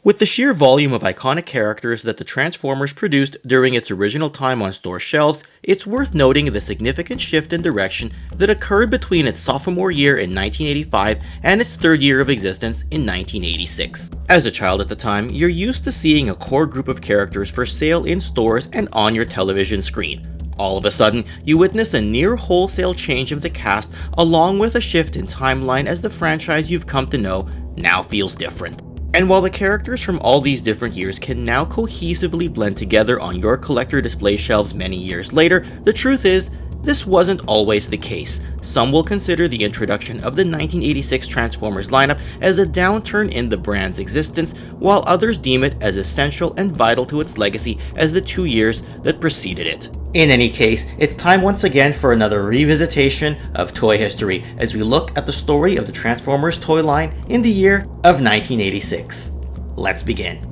With the sheer volume of iconic characters that the Transformers produced during its original time on store shelves, it's worth noting the significant shift in direction that occurred between its sophomore year in 1985 and its third year of existence in 1986. As a child at the time, you're used to seeing a core group of characters for sale in stores and on your television screen. All of a sudden, you witness a near wholesale change of the cast along with a shift in timeline as the franchise you've come to know now feels different. And while the characters from all these different years can now cohesively blend together on your collector display shelves many years later, the truth is, this wasn't always the case. Some will consider the introduction of the 1986 Transformers lineup as a downturn in the brand's existence, while others deem it as essential and vital to its legacy as the 2 years that preceded it. In any case, it's time once again for another revisitation of toy history as we look at the story of the Transformers toy line in the year of 1986. Let's begin.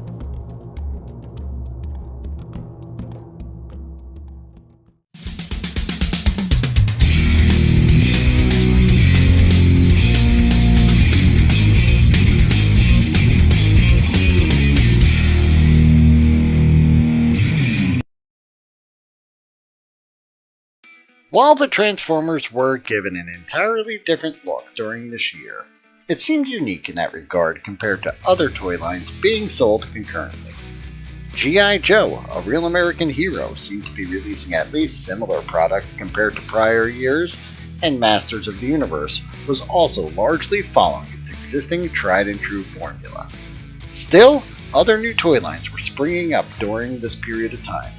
While the Transformers were given an entirely different look during this year, it seemed unique in that regard compared to other toy lines being sold concurrently. G.I. Joe, a real American hero, seemed to be releasing at least similar product compared to prior years, and Masters of the Universe was also largely following its existing tried-and-true formula. Still, other new toy lines were springing up during this period of time,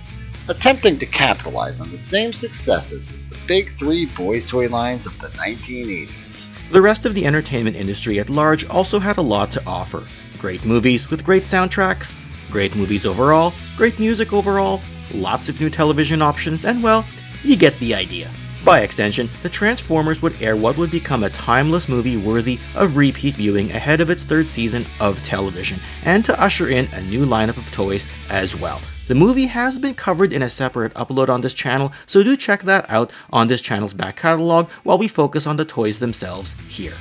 attempting to capitalize on the same successes as the big three boys' toy lines of the 1980s. The rest of the entertainment industry at large also had a lot to offer. Great movies with great soundtracks, great movies overall, great music overall, lots of new television options, and well, you get the idea. By extension, the Transformers would air what would become a timeless movie worthy of repeat viewing ahead of its third season of television, and to usher in a new lineup of toys as well. The movie has been covered in a separate upload on this channel, so do check that out on this channel's back catalog while we focus on the toys themselves here.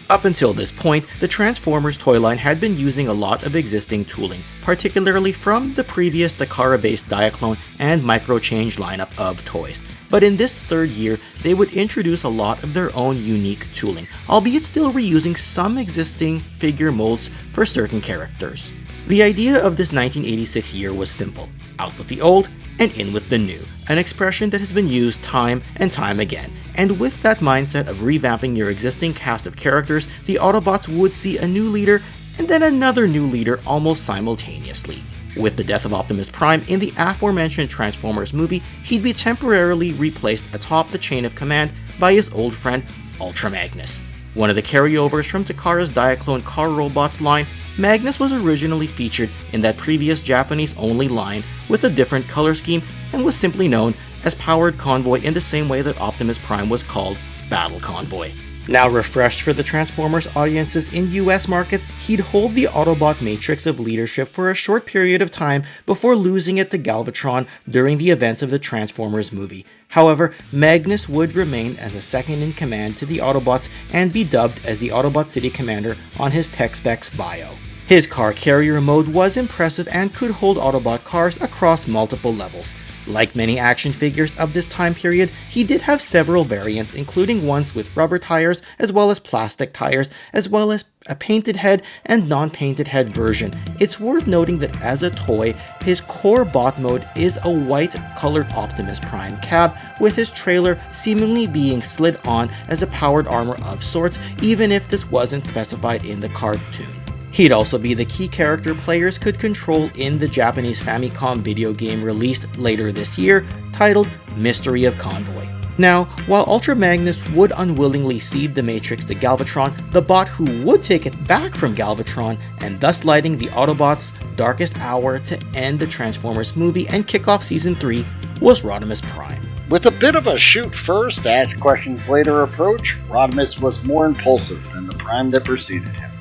Up until this point, the Transformers toy line had been using a lot of existing tooling, particularly from the previous Takara-based Diaclone and Microchange lineup of toys. But in this third year, they would introduce a lot of their own unique tooling, albeit still reusing some existing figure molds for certain characters. The idea of this 1986 year was simple: out with the old and in with the new, an expression that has been used time and time again. And with that mindset of revamping your existing cast of characters, the Autobots would see a new leader and then another new leader almost simultaneously. With the death of Optimus Prime in the aforementioned Transformers movie, he'd be temporarily replaced atop the chain of command by his old friend Utlra Magnus. One of the carryovers from Takara's Diaclone car robots line, Magnus was originally featured in that previous Japanese-only line with a different color scheme and was simply known as Powered Convoy in the same way that Optimus Prime was called Battle Convoy. Now refreshed for the Transformers audiences in US markets, he'd hold the Autobot matrix of leadership for a short period of time before losing it to Galvatron during the events of the Transformers movie. However, Magnus would remain as a second-in-command to the Autobots and be dubbed as the Autobot City Commander on his tech specs bio. His car carrier mode was impressive and could hold Autobot cars across multiple levels. Like many action figures of this time period, he did have several variants, including ones with rubber tires as well as plastic tires, as well as a painted head and non-painted head version. It's worth noting that as a toy, his core bot mode is a white colored Optimus Prime cab, with his trailer seemingly being slid on as a powered armor of sorts, even if this wasn't specified in the cartoon. He'd also be the key character players could control in the Japanese Famicom video game released later this year, titled Mystery of Convoy. Now, while Utlra Magnus would unwillingly cede the Matrix to Galvatron, the bot who would take it back from Galvatron, and thus lighting the Autobots' darkest hour to end the Transformers movie and kick off Season 3, was Rodimus Prime. With a bit of a shoot first, ask questions later approach, Rodimus was more impulsive than the Prime that preceded him.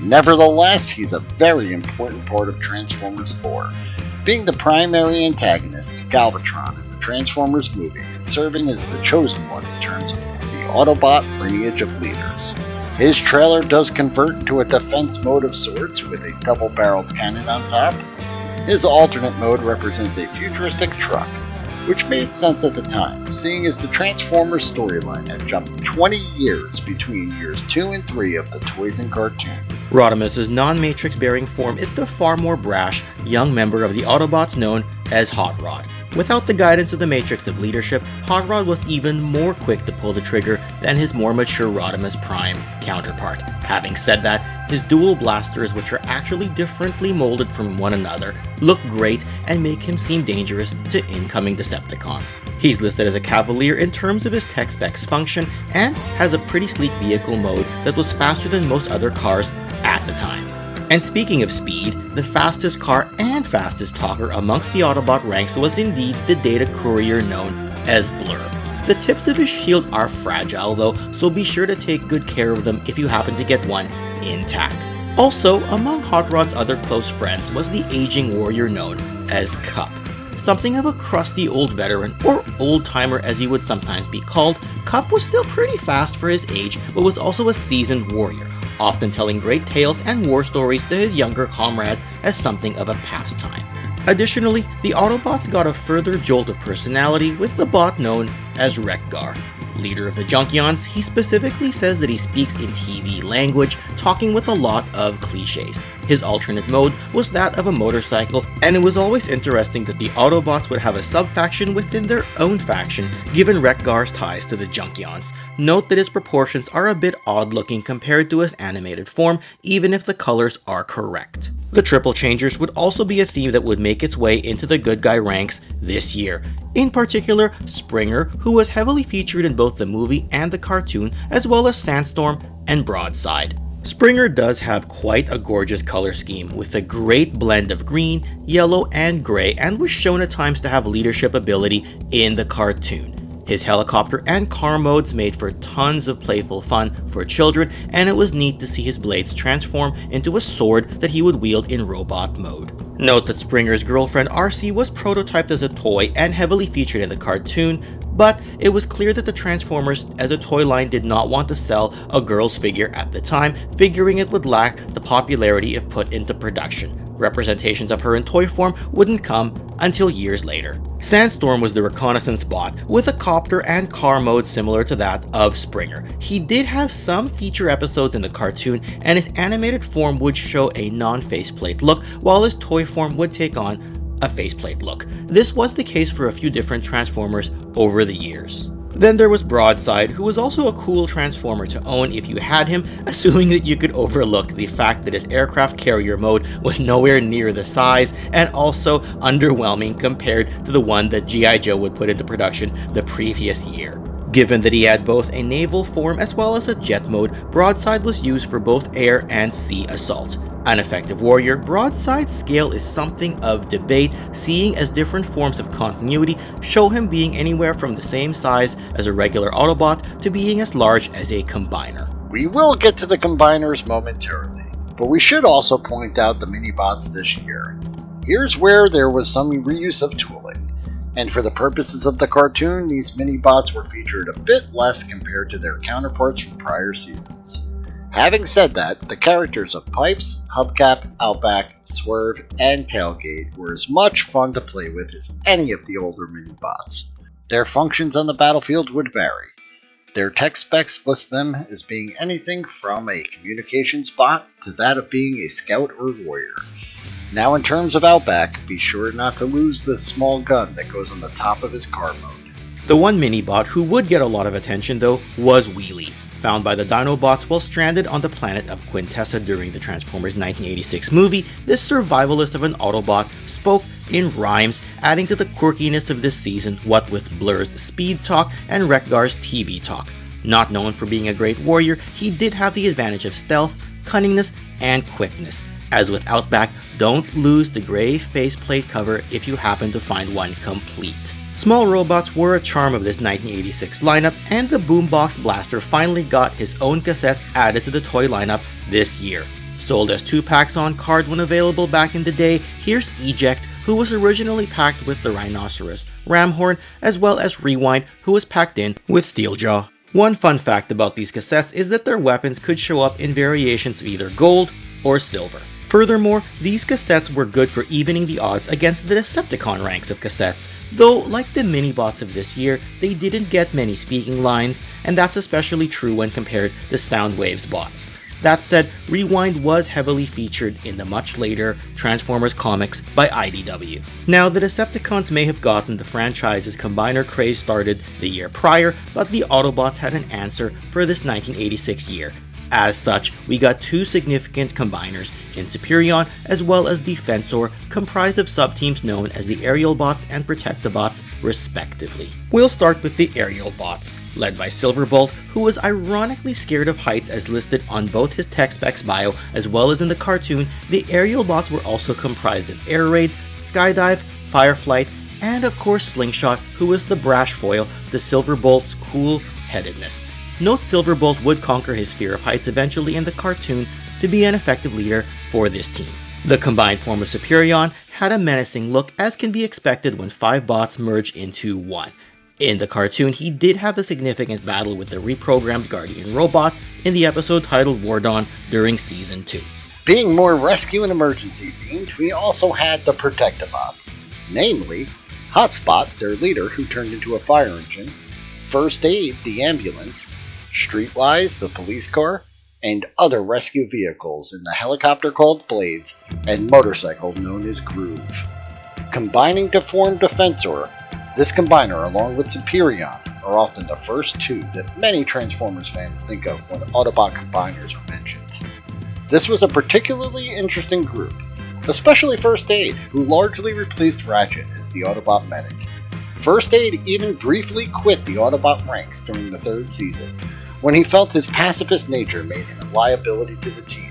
Nevertheless, he's a very important part of Transformers lore, being the primary antagonist to Galvatron in the Transformers movie and serving as the chosen one in terms of the Autobot lineage of leaders. His trailer does convert into a defense mode of sorts with a double-barreled cannon on top. His alternate mode represents a futuristic truck, which made sense at the time, seeing as the Transformers storyline had jumped 20 years between years 2 and 3 of the toys and cartoon. Rodimus's non-matrix bearing form is the far more brash, young member of the Autobots known as Hot Rod. Without the guidance of the matrix of leadership, Hot Rod was even more quick to pull the trigger than his more mature Rodimus Prime counterpart. Having said that, his dual blasters, which are actually differently molded from one another, look great and make him seem dangerous to incoming Decepticons. He's listed as a Cavalier in terms of his tech specs function and has a pretty sleek vehicle mode that was faster than most other cars at the time. And speaking of speed, the fastest car and fastest talker amongst the Autobot ranks was indeed the data courier known as Blur. The tips of his shield are fragile though, so be sure to take good care of them if you happen to get one intact. Also, among Hot Rod's other close friends was the aging warrior known as Cup. Something of a crusty old veteran, or old-timer as he would sometimes be called, Cup was still pretty fast for his age, but was also a seasoned warrior, often telling great tales and war stories to his younger comrades as something of a pastime. Additionally, the Autobots got a further jolt of personality with the bot known as Wreck-Gar. Leader of the Junkions, he specifically says that he speaks in TV language, talking with a lot of cliches. His alternate mode was that of a motorcycle, and it was always interesting that the Autobots would have a sub-faction within their own faction, given Wreck-Gar's ties to the Junkions. Note that his proportions are a bit odd-looking compared to his animated form, even if the colors are correct. The Triple Changers would also be a theme that would make its way into the good guy ranks this year. In particular, Springer, who was heavily featured in both the movie and the cartoon, as well as Sandstorm and Broadside. Springer does have quite a gorgeous color scheme, with a great blend of green, yellow, and gray, and was shown at times to have leadership ability in the cartoon. His helicopter and car modes made for tons of playful fun for children, and it was neat to see his blades transform into a sword that he would wield in robot mode. Note that Springer's girlfriend RC was prototyped as a toy and heavily featured in the cartoon, but it was clear that the Transformers as a toy line did not want to sell a girl's figure at the time, figuring it would lack the popularity if put into production. Representations of her in toy form wouldn't come until years later. Sandstorm was the reconnaissance bot, with a copter and car mode similar to that of Springer. He did have some feature episodes in the cartoon, and his animated form would show a non-faceplate look, while his toy form would take on a faceplate look. This was the case for a few different Transformers over the years. Then there was Broadside, who was also a cool Transformer to own if you had him, assuming that you could overlook the fact that his aircraft carrier mode was nowhere near the size and also underwhelming compared to the one that G.I. Joe would put into production the previous year. Given that he had both a naval form as well as a jet mode, Broadside was used for both air and sea assault. An effective warrior, Broadside's scale is something of debate, seeing as different forms of continuity show him being anywhere from the same size as a regular Autobot to being as large as a Combiner. We will get to the Combiners momentarily, but we should also point out the mini-bots this year. Here's where there was some reuse of tooling, and for the purposes of the cartoon, these mini-bots were featured a bit less compared to their counterparts from prior seasons. Having said that, the characters of Pipes, Hubcap, Outback, Swerve, and Tailgate were as much fun to play with as any of the older mini-bots. Their functions on the battlefield would vary. Their tech specs list them as being anything from a communications bot to that of being a scout or warrior. Now in terms of Outback, be sure not to lose the small gun that goes on the top of his car mode. The one mini-bot who would get a lot of attention though was Wheelie. Found by the Dinobots while stranded on the planet of Quintessa during the Transformers 1986 movie, this survivalist of an Autobot spoke in rhymes, adding to the quirkiness of this season what with Blur's speed talk and Wreck-Gar's TV talk. Not known for being a great warrior, he did have the advantage of stealth, cunningness, and quickness. As with Outback, don't lose the gray faceplate cover if you happen to find one complete. Small robots were a charm of this 1986 lineup, and the Boombox Blaster finally got his own cassettes added to the toy lineup this year. Sold as 2-packs on card when available back in the day, here's Eject, who was originally packed with the Rhinoceros, Ramhorn, as well as Rewind, who was packed in with Steeljaw. One fun fact about these cassettes is that their weapons could show up in variations of either gold or silver. Furthermore, these cassettes were good for evening the odds against the Decepticon ranks of cassettes, though like the mini-bots of this year, they didn't get many speaking lines, and that's especially true when compared to Soundwave's bots. That said, Rewind was heavily featured in the much later Transformers comics by IDW. Now, the Decepticons may have gotten the franchise's combiner craze started the year prior, but the Autobots had an answer for this 1986 year. As such, we got two significant combiners in Superion as well as Defensor, comprised of subteams known as the Aerial Bots and Protectobots respectively. We'll start with the Aerial Bots, led by Silverbolt, who was ironically scared of heights as listed on both his tech specs bio as well as in the cartoon. The Aerial Bots were also comprised of Air Raid, Skydive, Fireflight, and of course Slingshot, who was the brash foil to Silverbolt's cool-headedness. Note Silverbolt would conquer his fear of heights eventually in the cartoon to be an effective leader for this team. The combined form of Superion had a menacing look, as can be expected when 5 bots merge into one. In the cartoon, he did have a significant battle with the reprogrammed Guardian robot in the episode titled War Dawn during Season 2. Being more rescue and emergency themed, we also had the Protectobots, namely Hotspot, their leader who turned into a fire engine, First Aid, the ambulance, Streetwise, the police car, and other rescue vehicles in the helicopter called Blades and motorcycle known as Groove. Combining to form Defensor, this combiner along with Superion are often the first two that many Transformers fans think of when Autobot combiners are mentioned. This was a particularly interesting group, especially First Aid, who largely replaced Ratchet as the Autobot medic. First Aid even briefly quit the Autobot ranks during the 3rd season, when he felt his pacifist nature made him a liability to the team.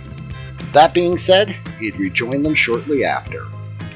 That being said, he'd rejoin them shortly after.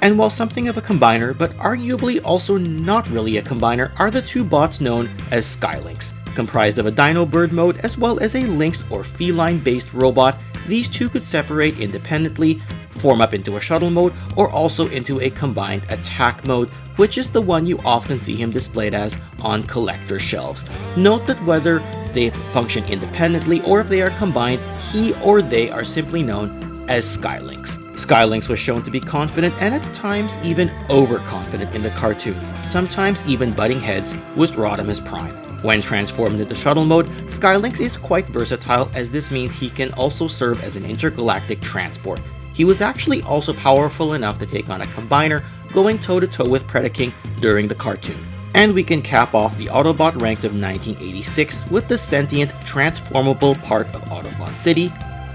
And while something of a combiner, but arguably also not really a combiner, are the two bots known as Skylinks. Comprised of a Dino Bird mode as well as a Lynx or feline-based robot, these two could separate independently, form up into a shuttle mode, or also into a combined attack mode, which is the one you often see him displayed as on collector shelves. Note that whether they function independently or if they are combined, he or they are simply known as Skylinks. Skylinks was shown to be confident and at times even overconfident in the cartoon, sometimes even butting heads with Rodimus Prime. When transformed into shuttle mode, Skylinks is quite versatile, as this means he can also serve as an intergalactic transport. He was actually also powerful enough to take on a combiner, going toe-to-toe with Predaking during the cartoon. And we can cap off the Autobot ranks of 1986 with the sentient, transformable part of Autobot City,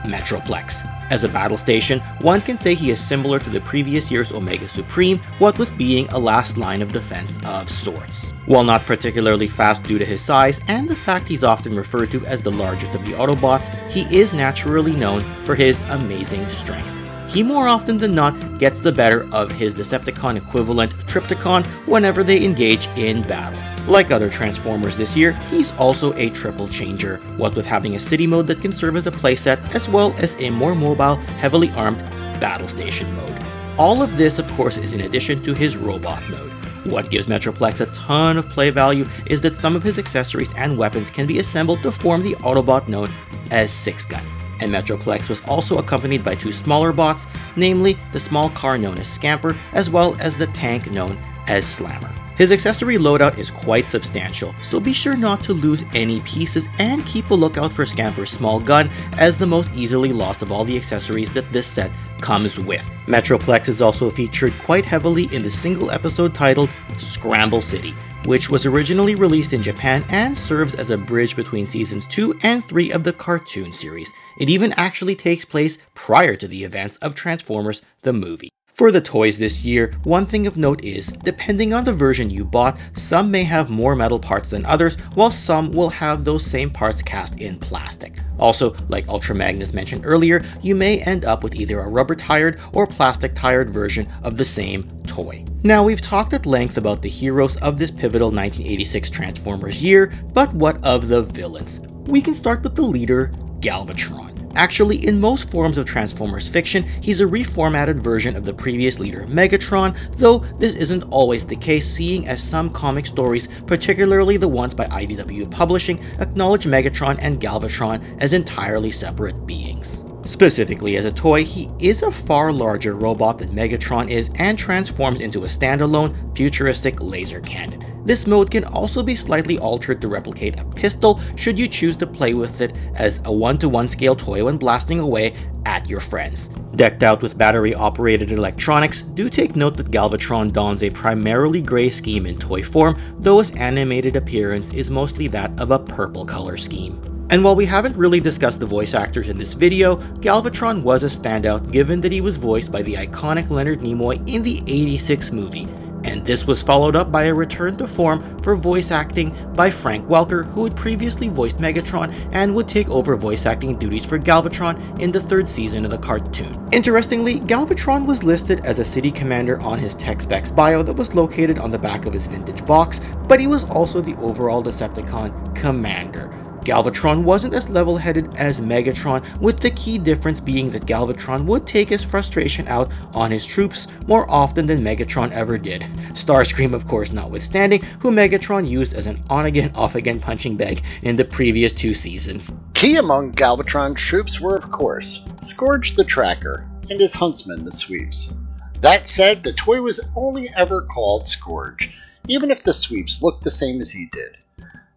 Metroplex. As a battle station, one can say he is similar to the previous year's Omega Supreme, what with being a last line of defense of sorts. While not particularly fast due to his size and the fact he's often referred to as the largest of the Autobots, he is naturally known for his amazing strength. He more often than not gets the better of his Decepticon equivalent Trypticon whenever they engage in battle. Like other Transformers this year, he's also a triple changer, what with having a city mode that can serve as a playset as well as a more mobile, heavily armed battle station mode. All of this of course is in addition to his robot mode. What gives Metroplex a ton of play value is that some of his accessories and weapons can be assembled to form the Autobot known as 6-Gun. And Metroplex was also accompanied by two smaller bots, namely the small car known as Scamper, as well as the tank known as Slammer. His accessory loadout is quite substantial, so be sure not to lose any pieces and keep a lookout for Scamper's small gun as the most easily lost of all the accessories that this set comes with. Metroplex is also featured quite heavily in the single episode titled Scramble City, which was originally released in Japan and serves as a bridge between seasons 2 and 3 of the cartoon series. It even actually takes place prior to the events of Transformers the movie. For the toys this year, one thing of note is, depending on the version you bought, some may have more metal parts than others, while some will have those same parts cast in plastic. Also, like Utlra Magnus mentioned earlier, you may end up with either a rubber-tired or plastic-tired version of the same toy. Now, we've talked at length about the heroes of this pivotal 1986 Transformers year, but what of the villains? We can start with the leader, Galvatron. Actually, in most forms of Transformers fiction, he's a reformatted version of the previous leader, Megatron, though this isn't always the case, seeing as some comic stories, particularly the ones by IDW Publishing, acknowledge Megatron and Galvatron as entirely separate beings. Specifically as a toy, he is a far larger robot than Megatron is and transforms into a standalone, futuristic laser cannon. This mode can also be slightly altered to replicate a pistol should you choose to play with it as a 1-to-1 scale toy when blasting away at your friends. Decked out with battery-operated electronics, do take note that Galvatron dons a primarily gray scheme in toy form, though his animated appearance is mostly that of a purple color scheme. And while we haven't really discussed the voice actors in this video, Galvatron was a standout given that he was voiced by the iconic Leonard Nimoy in the '86 movie, and this was followed up by a return to form for voice acting by Frank Welker, who had previously voiced Megatron and would take over voice acting duties for Galvatron in the 3rd season of the cartoon. Interestingly, Galvatron was listed as a city commander on his tech specs bio that was located on the back of his vintage box, but he was also the overall Decepticon commander. Galvatron wasn't as level-headed as Megatron, with the key difference being that Galvatron would take his frustration out on his troops more often than Megatron ever did. Starscream, of course, notwithstanding, who Megatron used as an on-again, off-again punching bag in the previous 2 seasons. Key among Galvatron's troops were, of course, Scourge the Tracker and his huntsman, the Sweeps. That said, the toy was only ever called Scourge, even if the Sweeps looked the same as he did.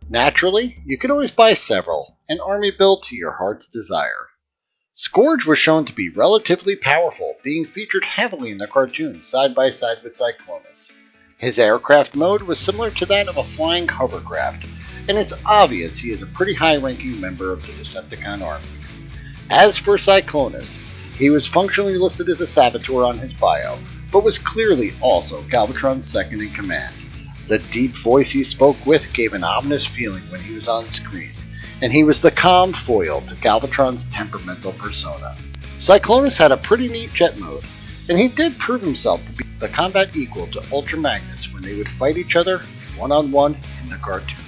Naturally, you could always buy several, an army build to your heart's desire. Scourge was shown to be relatively powerful, being featured heavily in the cartoon side by side with Cyclonus. His aircraft mode was similar to that of a flying hovercraft, and it's obvious he is a pretty high-ranking member of the Decepticon army. As for Cyclonus, he was functionally listed as a saboteur on his bio, but was clearly also Galvatron's second in command. The deep voice he spoke with gave an ominous feeling when he was on screen, and he was the calm foil to Galvatron's temperamental persona. Cyclonus had a pretty neat jet mode, and he did prove himself to be the combat equal to Utlra Magnus when they would fight each other one-on-one in the cartoon.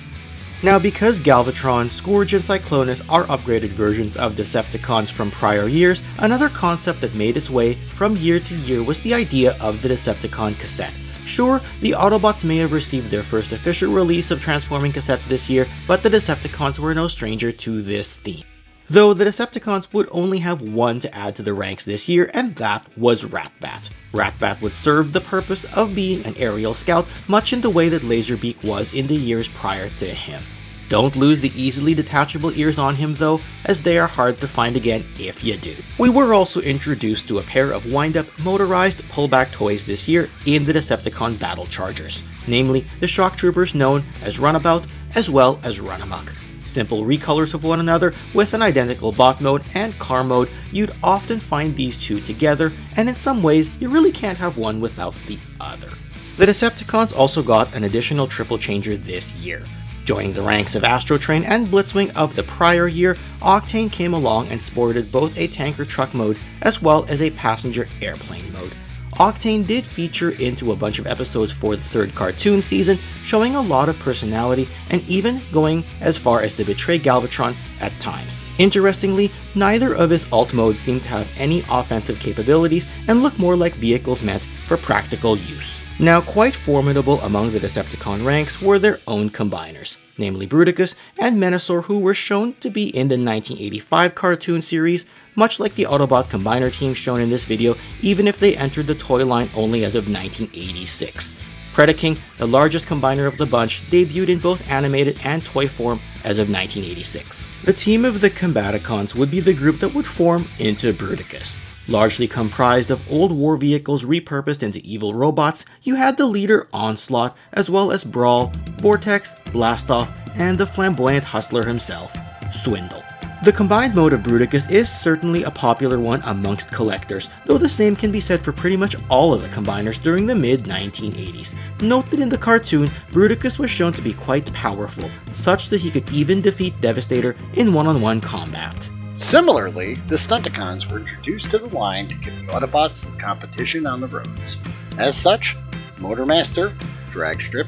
Now, because Galvatron, Scourge, and Cyclonus are upgraded versions of Decepticons from prior years, another concept that made its way from year to year was the idea of the Decepticon cassette. Sure, the Autobots may have received their first official release of transforming cassettes this year, but the Decepticons were no stranger to this theme. Though the Decepticons would only have one to add to the ranks this year, and that was Ratbat. Ratbat would serve the purpose of being an aerial scout, much in the way that Laserbeak was in the years prior to him. Don't lose the easily detachable ears on him though, as they are hard to find again if you do. We were also introduced to a pair of wind-up motorized pullback toys this year in the Decepticon Battle Chargers, namely the Shock Troopers known as Runabout as well as Runamuck. Simple recolors of one another with an identical bot mode and car mode, you'd often find these two together, and in some ways you really can't have one without the other. The Decepticons also got an additional triple changer this year. Joining the ranks of Astrotrain and Blitzwing of the prior year, Octane came along and sported both a tanker truck mode as well as a passenger airplane mode. Octane did feature into a bunch of episodes for the 3rd cartoon season, showing a lot of personality and even going as far as to betray Galvatron at times. Interestingly, neither of his alt modes seem to have any offensive capabilities and look more like vehicles meant for practical use. Now, quite formidable among the Decepticon ranks were their own combiners, namely Bruticus and Menasor, who were shown to be in the 1985 cartoon series, much like the Autobot combiner team shown in this video, even if they entered the toy line only as of 1986. Predaking, the largest combiner of the bunch, debuted in both animated and toy form as of 1986. The team of the Combaticons would be the group that would form into Bruticus. Largely comprised of old war vehicles repurposed into evil robots, you had the leader Onslaught, as well as Brawl, Vortex, Blastoff, and the flamboyant hustler himself, Swindle. The combined mode of Bruticus is certainly a popular one amongst collectors, though the same can be said for pretty much all of the combiners during the mid-1980s. Note that in the cartoon, Bruticus was shown to be quite powerful, such that he could even defeat Devastator in one-on-one combat. Similarly, the Stunticons were introduced to the line to give the Autobots some competition on the roads. As such, Motormaster, Dragstrip,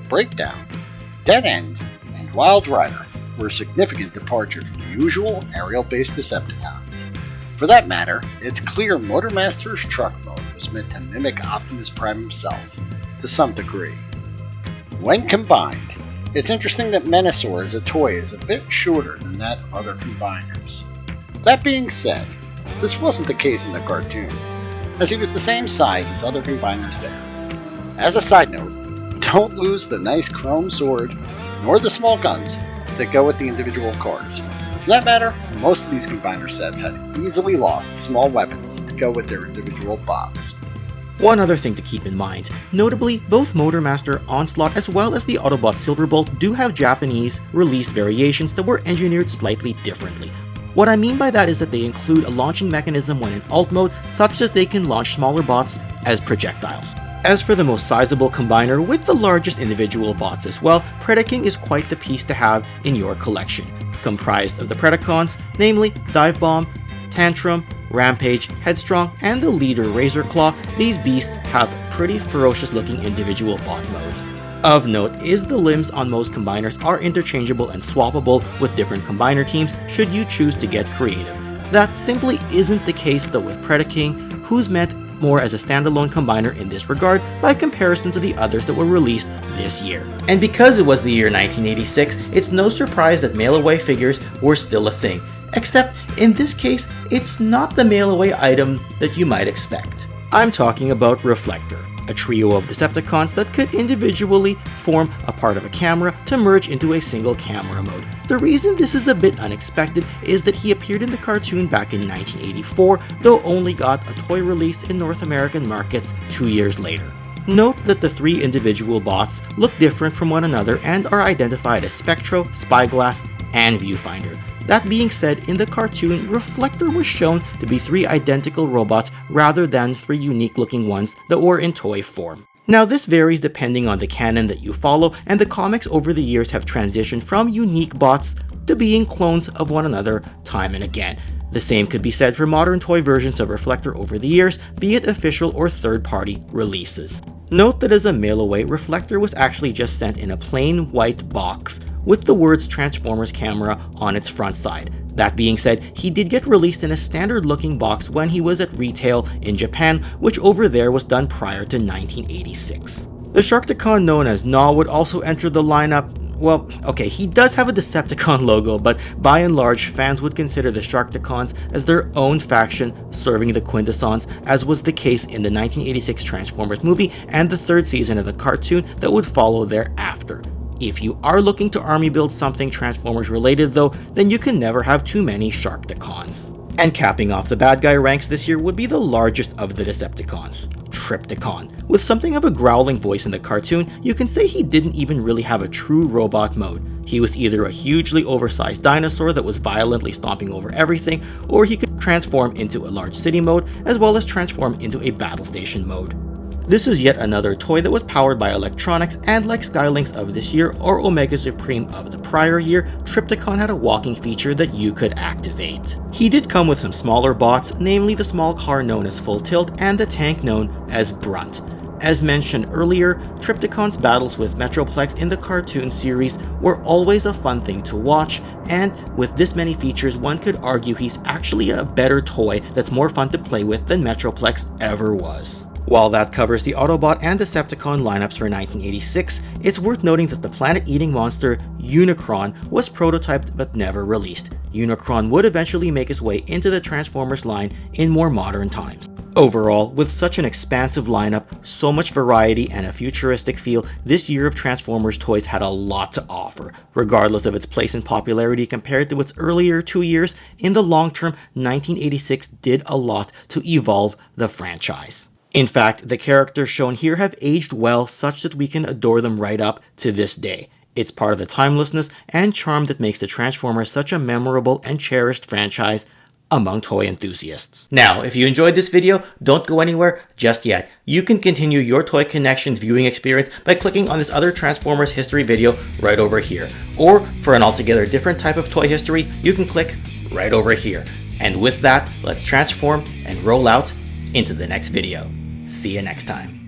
Breakdown, Dead End, and Wild Rider were significant departure from the usual aerial-based Decepticons. For that matter, it's clear Motormaster's truck mode was meant to mimic Optimus Prime himself, to some degree. When combined, it's interesting that Menasor as a toy is a bit shorter than that of other combiners. That being said, this wasn't the case in the cartoon, as he was the same size as other combiners there. As a side note, don't lose the nice chrome sword, nor the small guns that go with the individual cars. For that matter, most of these combiner sets had easily lost small weapons to go with their individual bots. One other thing to keep in mind, notably both Motormaster, Onslaught, as well as the Autobot Silverbolt do have Japanese released variations that were engineered slightly differently. What I mean by that is that they include a launching mechanism when in alt mode, such that they can launch smaller bots as projectiles. As for the most sizable combiner with the largest individual bots as well, Predaking is quite the piece to have in your collection. Comprised of the Predacons, namely Dive Bomb, Tantrum, Rampage, Headstrong, and the leader Razorclaw, these beasts have pretty ferocious looking individual bot modes. Of note is the limbs on most combiners are interchangeable and swappable with different combiner teams should you choose to get creative. That simply isn't the case though with Predaking, who's meant more as a standalone combiner in this regard by comparison to the others that were released this year. And because it was the year 1986, it's no surprise that mail-away figures were still a thing. Except, in this case, it's not the mail-away item that you might expect. I'm talking about Reflector, a trio of Decepticons that could individually form a part of a camera to merge into a single camera mode. The reason this is a bit unexpected is that he appeared in the cartoon back in 1984, though only got a toy release in North American markets 2 years later. Note that the three individual bots look different from one another and are identified as Spectro, Spyglass, and Viewfinder. That being said, in the cartoon, Reflector was shown to be three identical robots rather than three unique looking ones that were in toy form. Now this varies depending on the canon that you follow, and the comics over the years have transitioned from unique bots to being clones of one another time and again. The same could be said for modern toy versions of Reflector over the years, be it official or third-party releases. Note that as a mail-away, Reflector was actually just sent in a plain white box with the words Transformers Camera on its front side. That being said, he did get released in a standard-looking box when he was at retail in Japan, which over there was done prior to 1986. The Sharkticon known as Gnaw would also enter the lineup. Well, okay, he does have a Decepticon logo, but by and large, fans would consider the Sharkticons as their own faction serving the quintessence, as was the case in the 1986 Transformers movie and the third season of the cartoon that would follow thereafter. If you are looking to army build something Transformers related though, then you can never have too many Sharkticons. And capping off the bad guy ranks this year would be the largest of the Decepticons, Trypticon. With something of a growling voice in the cartoon, you can say he didn't even really have a true robot mode. He was either a hugely oversized dinosaur that was violently stomping over everything, or he could transform into a large city mode, as well as transform into a battle station mode. This is yet another toy that was powered by electronics, and like Skylinks of this year or Omega Supreme of the prior year, Trypticon had a walking feature that you could activate. He did come with some smaller bots, namely the small car known as Full Tilt and the tank known as Brunt. As mentioned earlier, Trypticon's battles with Metroplex in the cartoon series were always a fun thing to watch, and with this many features, one could argue he's actually a better toy that's more fun to play with than Metroplex ever was. While that covers the Autobot and Decepticon lineups for 1986, it's worth noting that the planet-eating monster Unicron was prototyped but never released. Unicron would eventually make his way into the Transformers line in more modern times. Overall, with such an expansive lineup, so much variety, and a futuristic feel, this year of Transformers toys had a lot to offer. Regardless of its place in popularity compared to its earlier 2 years, in the long term, 1986 did a lot to evolve the franchise. In fact, the characters shown here have aged well such that we can adore them right up to this day. It's part of the timelessness and charm that makes the Transformers such a memorable and cherished franchise among toy enthusiasts. Now, if you enjoyed this video, don't go anywhere just yet. You can continue your Toy Connections viewing experience by clicking on this other Transformers history video right over here. Or, for an altogether different type of toy history, you can click right over here. And with that, let's transform and roll out into the next video. See you next time.